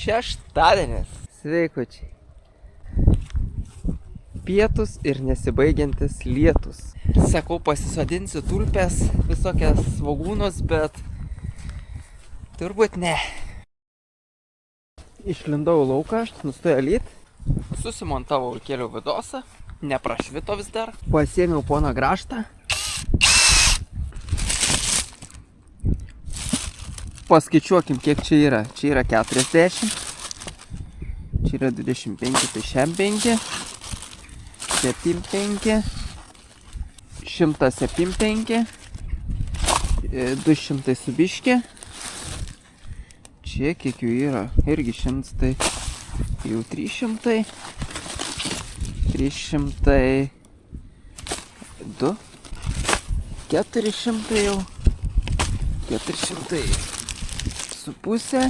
Šeštadienis. Sveikučiai. Pietus ir nesibaigiantis lietus. Sakau, pasisodinsiu tulpes, visokias svogūnus, bet turbūt ne. Išlindau į lauką, nustojo lyt. Susimontavau kelių vidosą. Neprašvito vis dar. Pasiėmiau pono grąžtą. Paskaičiuokim, kiek čia yra. Čia yra 40. Čia yra 25, tai šiam 5. 75. 175. 200 su biškė. Čia kiek jų yra. Irgi 100, tai jau 300. 302. 400 jau. 400 su pusė.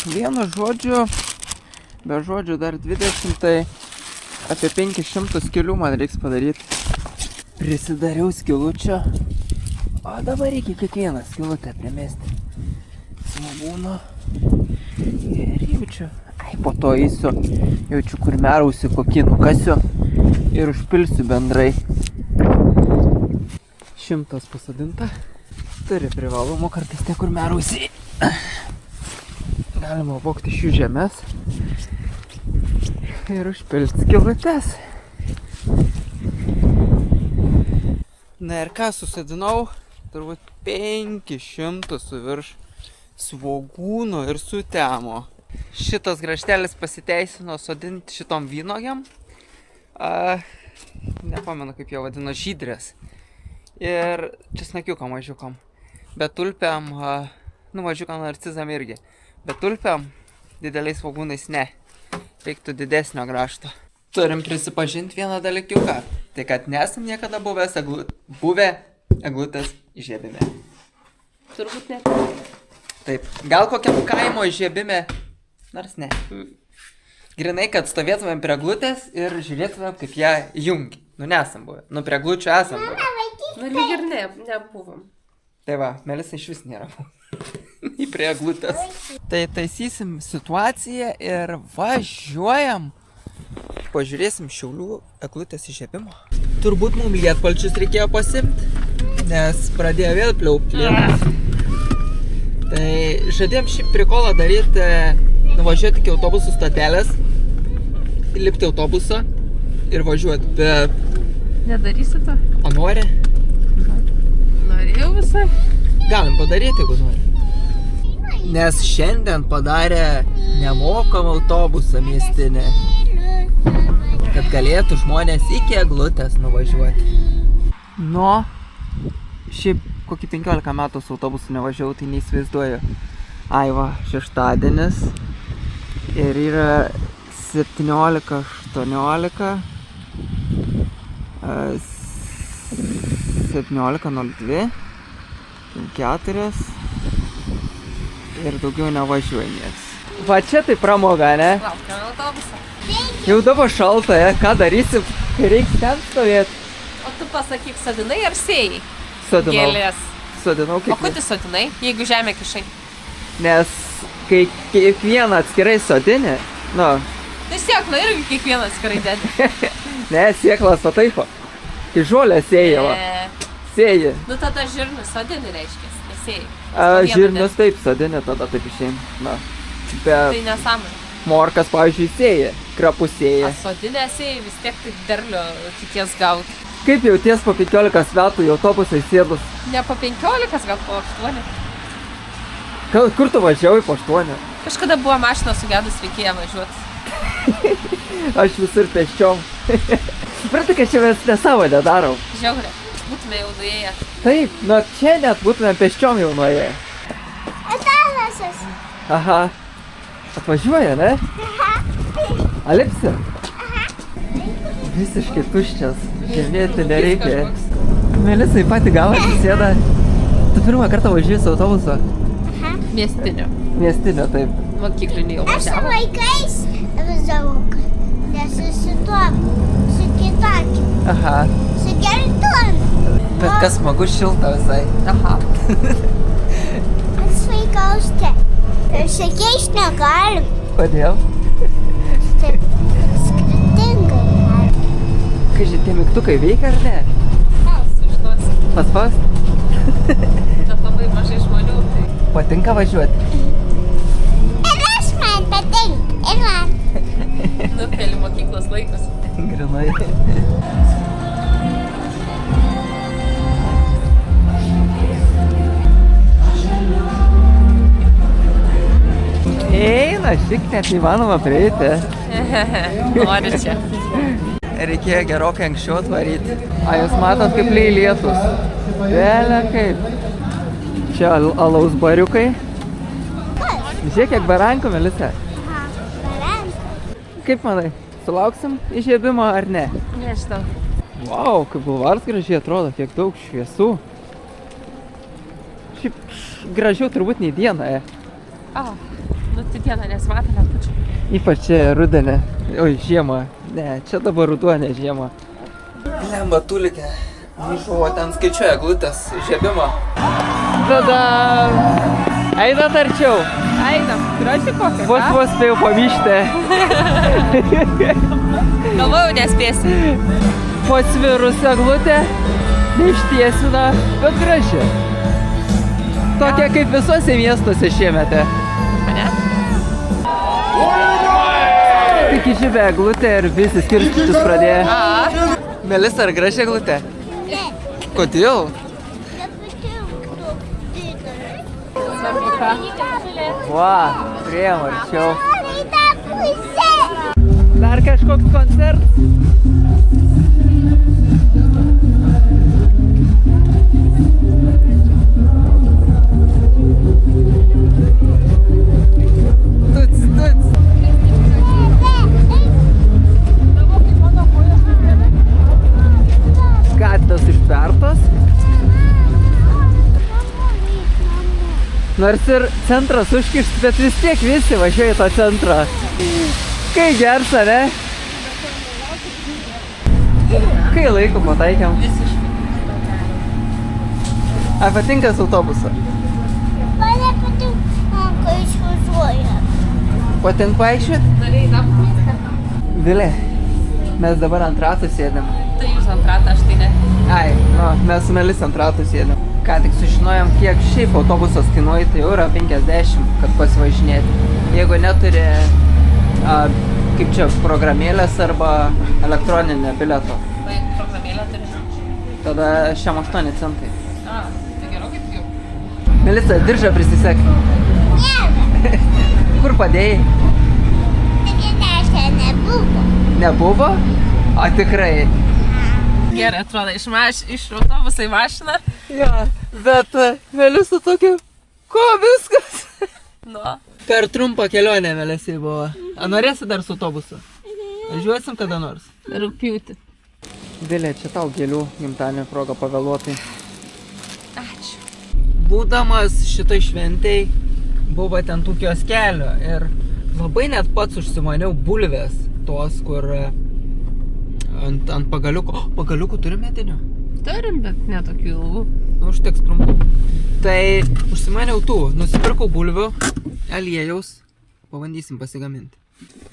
Vienu žodžiu, be žodžių dar 20, tai apie 500 skilių man reiks padaryti. Prisidariau skilučio. O dabar reikia kiekvieną skilutę primesti. Svogūno. Ir jaučiu. Po to eisiu. Jaučiu, kur merausi, kokį nukasiu. Ir užpilsiu bendrai. 100 pasodinta. Turi privalumų, kartais tie, kur merausi. Galima vokti šių žemės. Ir užpilti skilutes. Na ir ką susidinau? Turbūt 500 su virš svogūnų ir sutemo. Šitas gražtelis pasiteisino sodinti šitom vynogiam. Nepamenu, kaip jo vadino, žydrės. Ir česnakiukom mažiukom. Bet tulpiam, mažiukom narcizam irgi. Bet tulpiam dideliais svogūnais ne. Reiktų didesnio grąžto. Turim prisipažinti vieną dalykiuką. Tai kad nesam niekada buvę eglutės įžiebime. Turbūt ne. Taip. Gal kokiam kaimo įžiebime, nors ne. Grinai, kad stovėtumėm prie eglutės ir žiūrėtumėm, kaip ją jungi. Nesam buvę. Prie eglučių esam buvę. Lyg ir nebuvom. Tai va, Melisa iš vis nėra į prie eglutės. Tai taisysim situaciją ir važiuojam. Pažiūrėsim Šiaulių eglutės įžiebimo. Turbūt mums lietpalčius reikėjo pasimti, nes pradėjo vėl pliaupti lietus. Tai žadėjom šį prikolą daryti, nuvažiuoti iki autobusų stotelės, lipti autobusą ir važiuoti, bet... Nedarysi to? O nori? Norėjau visai. Galim padaryti, jeigu nori. Nes šiandien padarė nemokamą autobusą miestinę, kad galėtų žmonės iki eglutės nuvažiuoti. Šiaip kokį 15 metų su autobusu nevažiavau, tai neįsivaizduoju. Va, šeštadienis ir yra 17:18, 17:02, 4 ir daugiau nevažiuoja nieks. Va čia tai pramoga, ne? Laukiam autobusą. Jau dabar šalta, ką darysim, kai reiks ten stovėti. O tu pasakyk, sodinai ar sėjai? Sodinau. Gėlės. Sodinau O kur tu sodinai, jeigu žemė kišai? Nes kai kiekvieną atskirai sodini, Tai sėklą irgi kiekvieną atskirai dedi. ne, sėklas o taip, kai žolę sėjai, sėjai. Tada žirnius sodini reiškia, nesėjai. Žirnius taip sodini, tada taip išeina. Bet Tai nesąmonė. morkas, pavyzdžiui, sėjai, krapus sėjai. Sodinę sėjai vis tiek tik derlių tikės gauti. Kaip jauties po 15 metų į autobusą įsėdus? Ne po 15, gal po 8. Kur tu važiavai po 8? Kažkada buvo mašina sugedus, reikėjo važiuoti. Aš visur pėsčiom. Suprantu, kad čia mes nesąmonę darom. Žiaurė, būtume jau nuėję. Taip, čia net būtume pėsčiom jau nuėję. Atanasis. Aha. Atvažiuoja, ne? Alipsi? Visiškai tuščias. Žemėti nereikia. Melisai pati galą susėda. Tu pirmą kartą važiuoji su autobusu? Miestinio. Miestinio, taip. Mokyklinį jau Aš su važiavo. vaikais važiavau, nes su tuo, su kitokiu, Aha. su geltonu. Bet kas smagu, šilta visai. Aha. Aš vaikausi čia. Pasikeist negalim. Kodėl? Taip, skirtingai. Kai šitie mygtukai veikia ar ne? Sužinosi. Paspaust? Bet labai mažai žmonių. Tai Patinka važiuoti? Ir aš man patinka. Ir man. nupeli mokyklos laikus. Grinai. Eina, šik net įmanoma prieiti. Noriu čia. Reikėjo gerokai anksčiau atvaryti. A, jūs matot, kaip lyja lietus. Vėlia kaip. Čia alaus bariukai. Žiūrėk, kiek barankų, Melisa. Aha, baranka. Kaip manai, sulauksim įžiebimo ar ne? Nežinau. Vau, kaip bulvaras gražiai atrodo, kiek daug šviesų. Šiaip gražiau turbūt nei diena. O, nu tai dieną nesimato lempučių. Ypač čia rudenį. Oi, žiemą. Ne, čia dabar ruduo, ne žiemą. Lemba tulikė. Myšuvo ten skaičiuoja eglutės įžiebimą. Tada einat arčiau. Einam, graži kokia. Vos spėjau pamyšti. Galvojau, nespėsi. Pasvirus eglutė. Neištiesina, bet graži. Tokia kaip visose miestuose šiemete. Ane? Tik įžibė eglutė ir visi skirstytis pradėjo. A. Melisa, ar graži eglutė? Ne, Kodėl? nepatinka. Didelis. Svarbu ką. Va, priėjom arčiau. Į tą pusę. Dar kažkoks koncertas? Tuts, tuts. Gatvės užtvertos. Nors ir centras užkištas, bet vis tiek visi važiuoja į tą centrą. Kai gersa, ne? Kai laiko pataikėm. Ar patinkas autobusą? Man nepatinka, kai išvažiuoja. Patink vaikščiot? Norėjai tą miestą. Vilė, mes dabar ant ratų sėdėm. Tai jūs ant ratą, aš tai ne. Ai, nu, mes su Melis ant ratų sėdėm. Ką tik sužinojom, kiek šiaip autobusas kainuoja, tai jau yra 50, kad pasivažinėti. Jeigu neturi, kaip čia, programėlės arba elektroninę bileto, O jeigu programėlę turi? tada šiam 8 centai. A, tai gerokai pigiau. Melisa, diržą prisisek. Ne, Kur padėjai? taigi nešia nebuvo. Nebuvo? O tikrai. Gerai atrodo, iš autobuso į mašiną. Ja, bet Melisa tokia, ko viskas? Nu. Per trumpą kelionę Melisai buvo. A norėsi dar su autobusu? Važiuosim kada nors. Rūpjūtį. Vilė, čia tau gėlių gimtadienio proga pavėluotai. Ačiū. Būdamas šitai šventei, buvo ten tų kioskelių ir labai net pats užsimaniau bulvės, tos, kur ant pagaliukų. O, pagaliukų turim medinių? Turim, bet ne tokių ilgų. Nu, užteks trumpų. Tai užsimaniau tų, nusipirkau bulvių, aliejaus, pabandysim pasigaminti.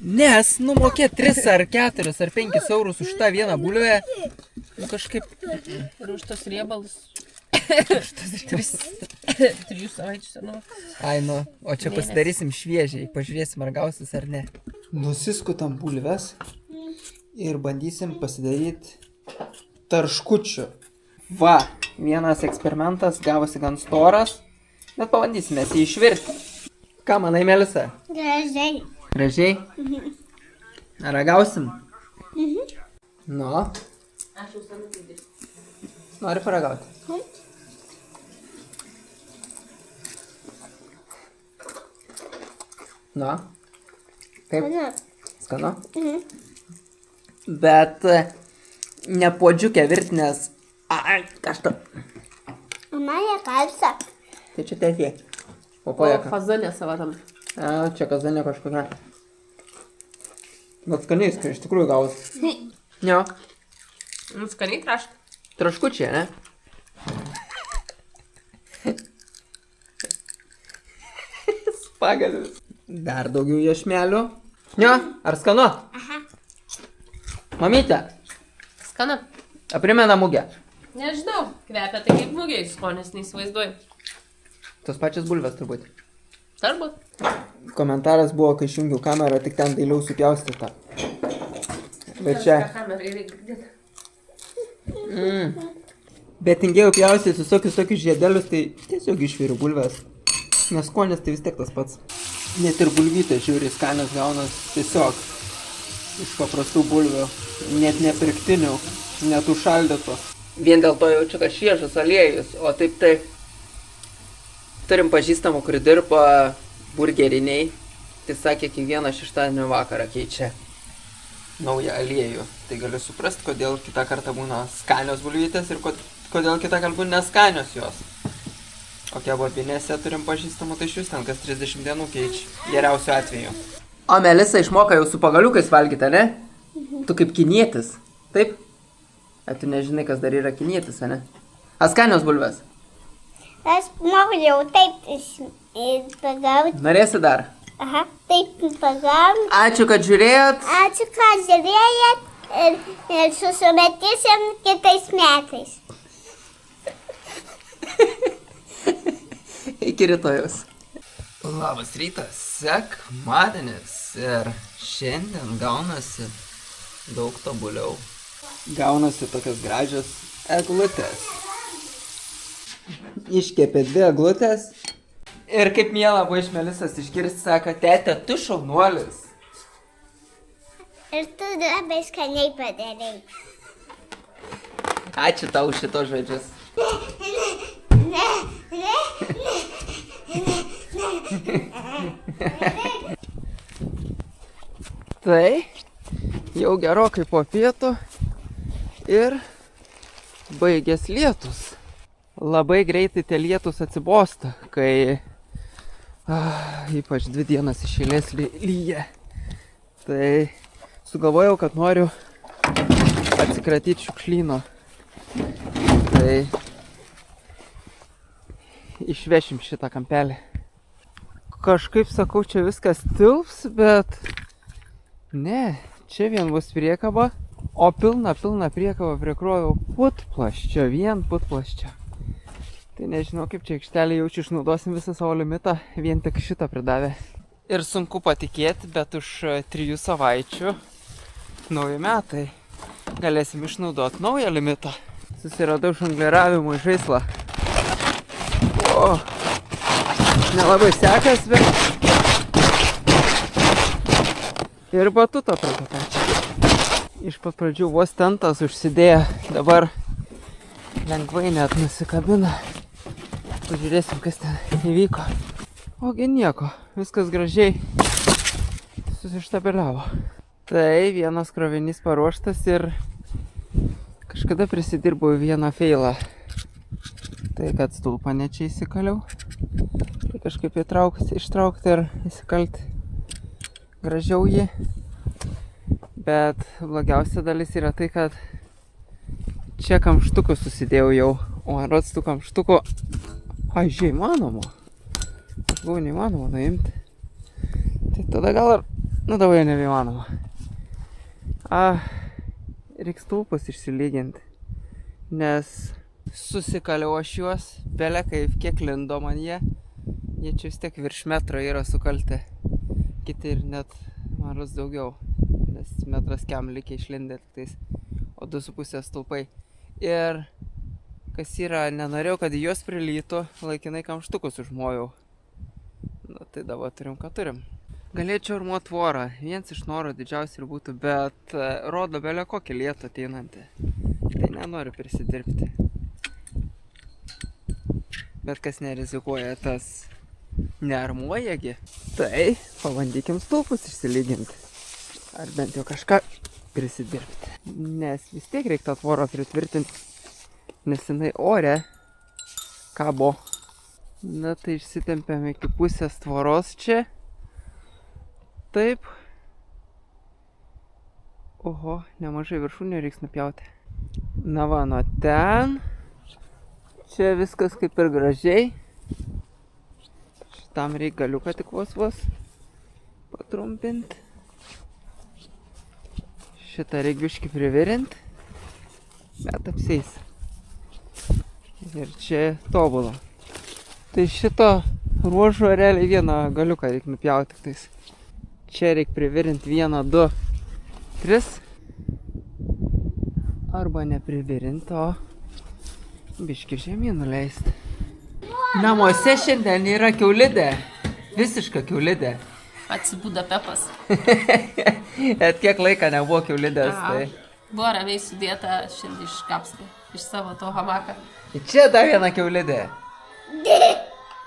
Nes numokėt 3 ar 4 ar 5 eurus už tą vieną bulvę, nu kažkaip... Ir už tos riebalus. 3 savaičių senu. Ai, nu, o čia pasidarysim šviežiai, pažiūrėsim ar gausis ar ne. Nusiskutam bulves ir bandysim pasidaryti tarškučių. Va, vienas eksperimentas gavosi gan storas, bet pabandysime jį išvirti. Ką manai, Melisa? Gražiai. Gražiai? Ar ragausim? Nu, Aš jau senu pildys. nori paragauti? Nu, kaip? Skanu? Bet ne puodžiukę virtinės. Ai, kažką. Man nekalsa. Tai čia tiek. O O pojaka. fazanė savo tam. A, čia kazanė kažkokia. Bet skaniai, iš tikrųjų gavus. Jo, Nu, skaniai traška. traškučiai, ne? Spagalis. Dar daugiau iešmelių. Ne, ar skanu? Aha. Mamytė, Skanu. aprimena mugę. Nežinau, kvepia tai kaip mugiai, skonis neįsivaizduoju. Tos pačias bulves turbūt. Turbūt. Komentaras buvo, kai išjungiau kamerą, tik ten dailiau supjaustyta. Bet čia... Bet tingėjau pjaustyti visokius tokius žiedelius, tai tiesiog išviriu bulves. Nes skonis tai vis tiek tas pats. Net ir bulvytė žiūri, skanios gaunas tiesiog iš paprastų bulvių. Net nepirktinių, net užšaldytų. Vien dėl to jaučiu, kad šviežas aliejus, o taip tai... Turim pažįstamą, kuri dirba burgeriniai. Tai sakė, kiekvieną šeštadienio vakarą keičia naują aliejų. Tai galiu suprasti, kodėl kitą kartą būna skanios bulvytės ir kodėl kitą kartą būna neskanios jos. Kokia babinėse turim pažįstamą, tai šis ten kas 30 dienų keičia. Geriausiu atveju. O Melisa išmoka jau su pagaliukais valgyti, ne? Tu kaip kinietis, taip? Tu nežinai, kas dar yra kinietis, ne? Skanios bulvės. Aš moku jau taip pagauti. Norėsi dar? Aha, taip pagauti. Ačiū, kad žiūrėjot. Ačiū, kad žiūrėjot ir susimatysim kitais metais. Iki rytojus. Labas rytas, sekmadienis ir šiandien gaunasi daug tobuliau. Gaunasi tokios gražios eglutės. Iškepė 2 eglutės. Ir kaip miela buvo iš Melisas išgirsti, sako, tete, tu šaunuolis. Ir tu labai skaniai padarai. Ačiū tau už šitos žodžius. Tai jau gerokai po pietų ir baigės lietus. Labai greitai tie lietus atsibosta, kai ypač 2 dienas iš eilės lyja. Tai sugalvojau, kad noriu atsikratyti šiukšlyno. Tai išvešim šitą kampelį. Kažkaip sakau, čia viskas tilps, bet ne, čia vien bus priekaba, o pilna priekaba prikroviau putplasčio, vien putplasčio. Tai nežinau, kaip čia aikštelė jaučiu, išnaudosim visą savo limitą, vien tik šitą pridavė. Ir sunku patikėti, bet už 3 savaičių nauji metai. Galėsim išnaudoti naują limitą. Susiradau žongliravimo žaislą. O, nelabai sekas, bet... Ir batutą prie to pačią. Iš pat pradžių vos tentas užsidėjo, dabar lengvai net nusikabina. Pažiūrėsim, kas ten įvyko. Ogi nieko, viskas gražiai susištabeliavo. Tai vienas krovinys paruoštas ir kažkada prisidirbau vieną feilą. Tai kad stulpą ne čia įsikaliau. Tai kažkaip ištraukti ir įsikalti gražiau jį. Bet blogiausia dalis yra tai, kad čia kamštukus susidėjau jau. O man rods tų kamštukų aižiai įmanoma. Aš buvau neįmanoma nuimti. Tai tada gal ir... Nu davai nebeįmanoma. Reiks stulpus išsilyginti. Nes susikaliau aš juos. Belė kaip kiek lindo man jie. Jie čia vis tiek virš metro yra sukalti. Kiti ir net man rods daugiau. Nes metras kem likę išlindę tiktais. O 2,5 stulpai. Ir... Kas yra, nenorėjau, kad juos prilytų, laikinai kamštukus užmojau. Na tai dabar turim, ką turim. Galėčiau armuot tvorą, viens iš norų didžiausiai ir būtų, bet rodo belė kokį lietų ateinantį. Tai nenoriu prisidirbti. Bet kas nerizikuoja, tas nearmuojagi. Tai pabandykim stulpus išsilyginti. Ar bent jau kažką prisidirbti. Nes vis tiek reikia tą tvorą pritvirtinti. Nes jinai ore kabo. Na tai išsitempėm iki pusės tvoros čia. Taip. Oho, nemažai viršūnių reiks nupjauti. Na va, nuo ten. Čia viskas kaip ir gražiai. Šitam reik galiuką tik vos. trumpinti. Šitą reik biškį privirinti. Bet apseis. Ir čia tobulą. Tai šito ruožo realiai vieną galiuką reik nupjauti tiktais. Čia reik privirinti 1, 2, 3. Arba neprivirinti, o biškį žemyn nuleisti. Namuose šiandien yra kiaulidė. Visiška kiaulidė. Atsibuda Pepas. Et kiek laiką nebuvo kiaulidės, tai... Buvo ramiai sudėta šiandien iškapstė iš savo to hamaką. Čia dar viena kiaulidė.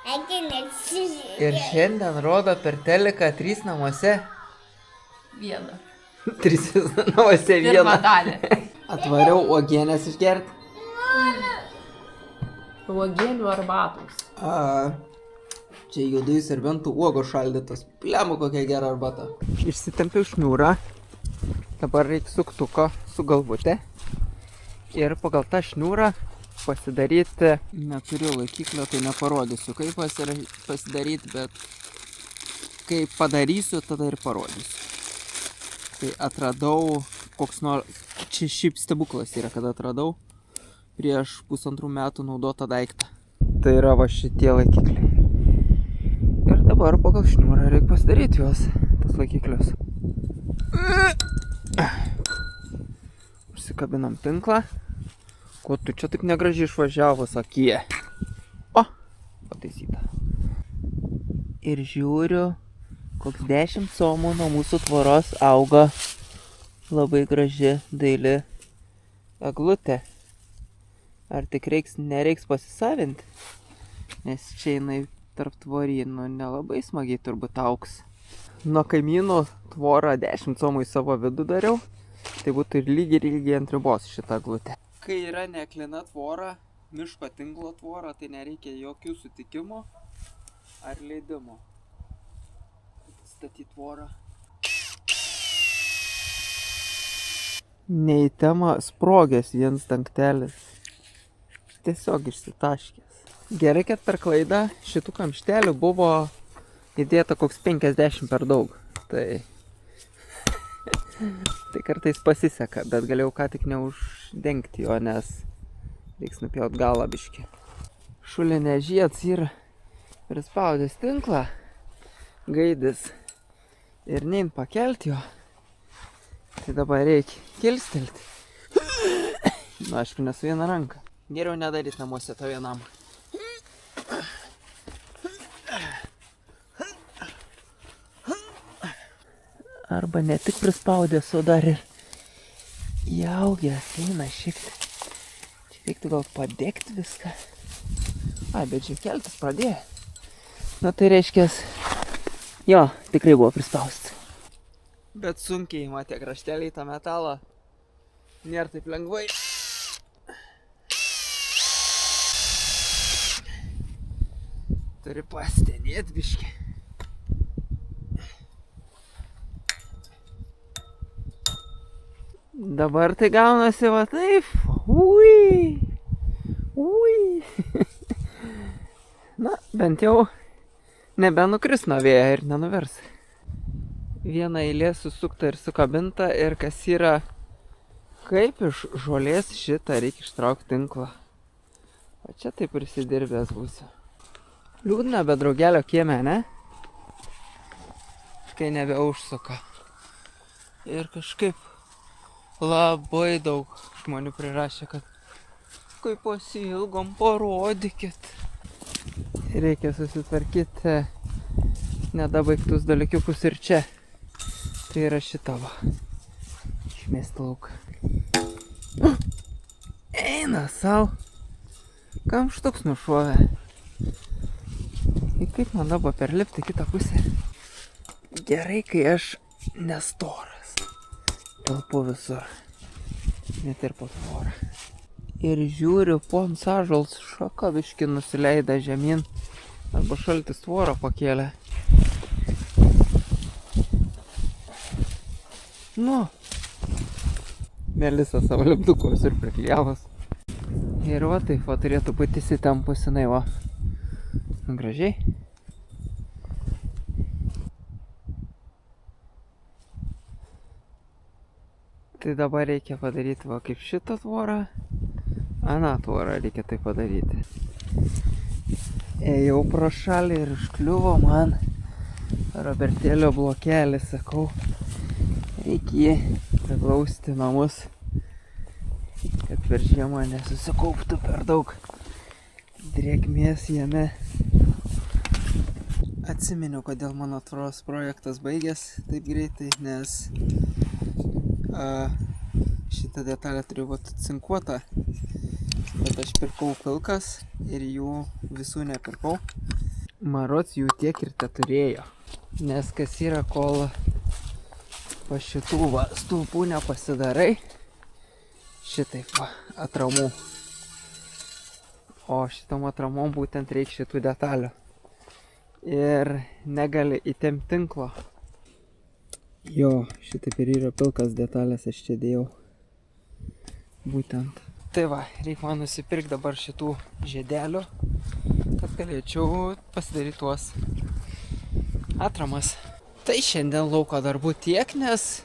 I can see. Ir šiandien rodo per teliką 3 namuose. 1. 3 namuose 1. Pirmą dalį. Atvariau uogienės išgerti. Uogienių arbatos. Čia juodųjų serbentų uogos šaldytos. Pliamu kokia gera arbata. Išsitempiau šniūrą. Dabar reikia suktuko su galvute. Ir pagal tą šniūrą pasidaryti. Neturiu laikiklio, tai neparodysiu, kaip pasidaryti, bet kai padarysiu, tada ir parodysiu. Tai atradau koks nors... Čia šiaip stebuklas yra, kad atradau prieš 1,5 metų naudotą daiktą. Tai yra va šitie laikikliai. Ir dabar pagal šniūrą reikia pasidaryti juos, tas laikiklius. Užsikabinam tinklą. Ko tu čia taip negražiai išvažiavo, sakie? O, pataisyta. Ir žiūriu, koks 10 somų nuo mūsų tvoros auga labai graži, daili eglutė. Ar tik nereiks pasisavinti? Nes čia jinai tarp tvorynų nelabai smagiai turbūt augs. Nuo kaimynų tvorą 10 somų į savo vidų dariau. Tai būtų ir lygiai ant ribos šitą eglutę. Kai yra neklina tvora, miško tinklo tvora, tai nereikia jokių sutikimų ar leidimo statyti tvorą. Ne į temą sprogęs vienas dangtelis. Tiesiog išsitaškęs. Gerai, kad per klaidą šitų kamštelių buvo įdėta koks 50 per daug. Tai kartais pasiseka, bet galėjau ką tik neuždengti jo, nes reiks nupjaut galą biškį. Šulinė žieds yra prispaudęs tinklą, gaidis ir nein pakelti jo. Tai dabar reikia kilstelti. Na, aišku, ne su viena ranka. Geriau nedaryti namuose to vienam. Arba ne tik prispaudęs, o dar ir įaugęs, eina šiek tiek. Čia reiktų gal padegti viską. Bet čia keltis pradėjo. Na tai reiškia, jo, tikrai buvo prispaustas. Bet sunkiai matė krašteliai tą metalą. Nėra taip lengvai. Turi pastenėti biškį. Dabar tai gaunasi va taip. Ui. Na, bent jau nebenukris nuo vėjo ir nenuvers. Viena eilė susukta ir sukabinta ir kas yra, kaip iš žolės šitą reikia ištraukti tinklą. O čia taip prisidirbęs būsiu. Liūdna, bet draugelio kieme, ne? Kai nebeužsuka. Ir kažkaip labai daug žmonių prirašė, kad kaip pasiilgom, parodykit. Reikia susitvarkyti nedabaigtus dalykiukus ir čia. Tai yra šita va. Išmesti lauk. Eina sau. Kamštuks nušovė. Ir kaip man dabar perlipti kitą pusę? Gerai, kai aš nestoras. Telpu visur. Net ir po tvorą. Ir žiūriu, pons ąžuolas šaka biškį nusileida žemyn. Arba šaltis tvorą pakėlė. Nu. Melisa savo lipduku visur priklijavus. Ir va taip va turėtų būti įsitempus jinai va. Gražiai. Tai dabar reikia padaryti va kaip šitą tvorą. Aną tvorą reikia tai padaryti. Ėjau pro šalį ir užkliuvo man Robertėlio blokelį, sakau. Reikia jį priglausti namus, kad per žiemą nesusikauptų per daug drėgmės jame. Atsiminiau, kodėl mano tvoros projektas baigės taip greitai, nes šitą detalę turiu būti cinkuota, bet aš pirkau pilkas ir jų visų nepirkau. Maroc jų tiek ir teturėjo, nes kas yra, kol po šitų stulpų nepasidarai, šitaip atramų. O šitom atramom būtent reikia šitų detalių. Ir negali įtempt tinklo. Jo, šitaip ir yra pilkas detalės, aš čia dėjau. Būtent. Tai va, reikia man nusipirkti dabar šitų žiedelių, kad galėčiau pasidaryti tuos atramas. Tai šiandien lauko darbų tiek, nes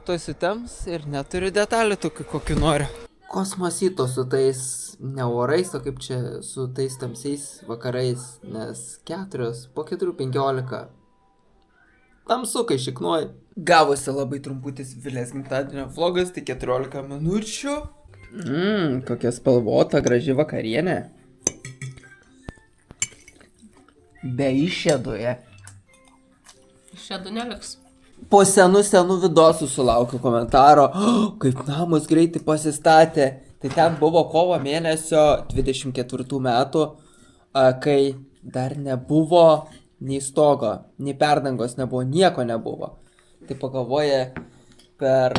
tuoj sutems ir neturiu detalių tokių, kokių noriu. Kosmosito su tais ne orais, o kaip čia su tais tamsiais vakarais, nes 4, po 4:15. Tamsu, kai šiknuoji. Gavosi labai trumputis Vilės gimtadienio vlogas, tai 14 minučių. Kokia spalvota, graži vakarienė. Be išėdoje. Išėdų neliks. Po senų vidosų sulaukiu komentaro, kaip namus greitai pasistatė. Tai ten buvo kovo mėnesio 24 metų, kai dar nebuvo nei stogo, nei perdangos nebuvo, nieko nebuvo. Tai pagalvoja, per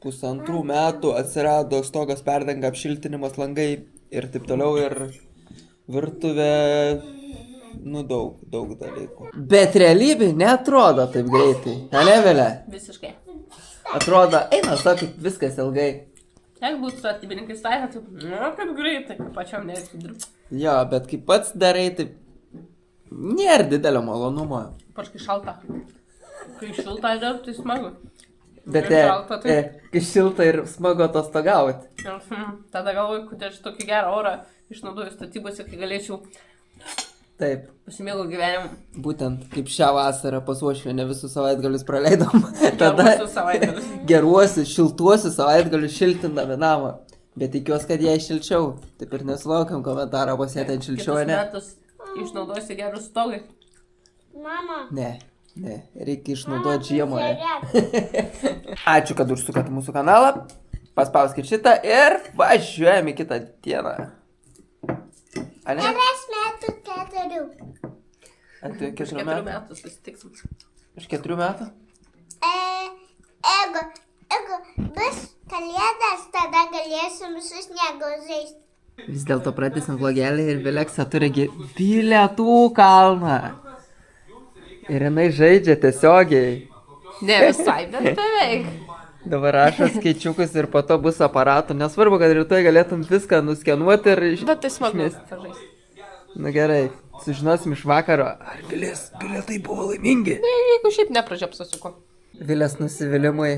1,5 metų atsirado stogas, perdanga, apšiltinimas, langai ir taip toliau, ir virtuvė, daug dalykų. Bet realybė neatrodo taip greitai, ne Vilė? Visiškai. Atrodo, eina, kaip viskas ilgai. Jeigu būtų statybininkai statę, tai kaip greitai, kaip pačiam nereiktų dirbti. Jo, bet kai pats darai, tai nėra didelio malonumo. Ypač kai šalta. Kai šilta dirbti, tai smagu. Bet kai šilta ir smagu atostogauti. Tada galvoju, kad aš tokį gerą orą išnaudoju statybose, kai galėčiau Taip. pasimėgau gyvenimą. Būtent kaip šią vasarą pas Uošvienę visus savaitgalius praleidom. Tada Geruosius savaitgalius. geruosius, šiltuosius savaitgalius šiltindami namą. Bet tikiuosi, kad jai šilčiau. Taip ir nesulaukiam komentarą, pasėtent šilčiau, ne? Kitus metus išnaudosi gerus stogai. Mama. Ne, reikia išnaudoti žiemoje. Ačiū, kad užsukat mūsų kanalą. Paspauskit šitą ir važiuojam į kitą dieną. Ane? Ir aš metų 4. Ant 4 4 metų? metų susitiksim. Iš 4 metų? Jeigu bus kalėdas, tada galėsim visus sniegus žaisti. Vis dėlto pratęsim vlogelį ir Vileksa turi bilietų kalną. Ir jinai žaidžia tiesiogiai. Ne visai, bet beveik. Dabar rašo skaičiukus ir po to bus aparatų. Nesvarbu, kad rytoj galėtum viską nuskenuoti ir Bet tai smagu pažaisti. Na gerai, sužinosim iš vakaro, ar bilietai buvo laimingi. Jeigu šiaip nepražiapsosiu ko. Vilės nusivylimui.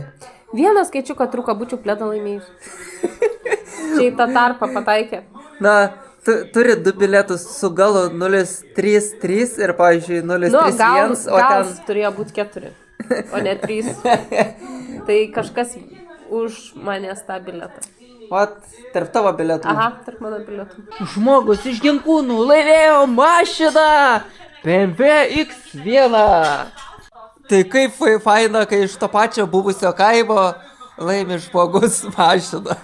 Vieną skaičiuką truką būčiau pledą laimėjus. Čia į tą tarpą pataikė. Na, turi 2 bilietus su galu 033 ir, pavyzdžiui, 031, o gal ten... turėjo būti 4, o ne 3. Tai kažkas už manęs tą biletą. Vat, tarp tavo bilietų. Aha, tarp mano bilietų. Žmogus iš Ginkūnų laimėjo mašiną BMW X1. Tai kaip faina, kai iš to pačio buvusio kaimo laimi žmogus mašiną.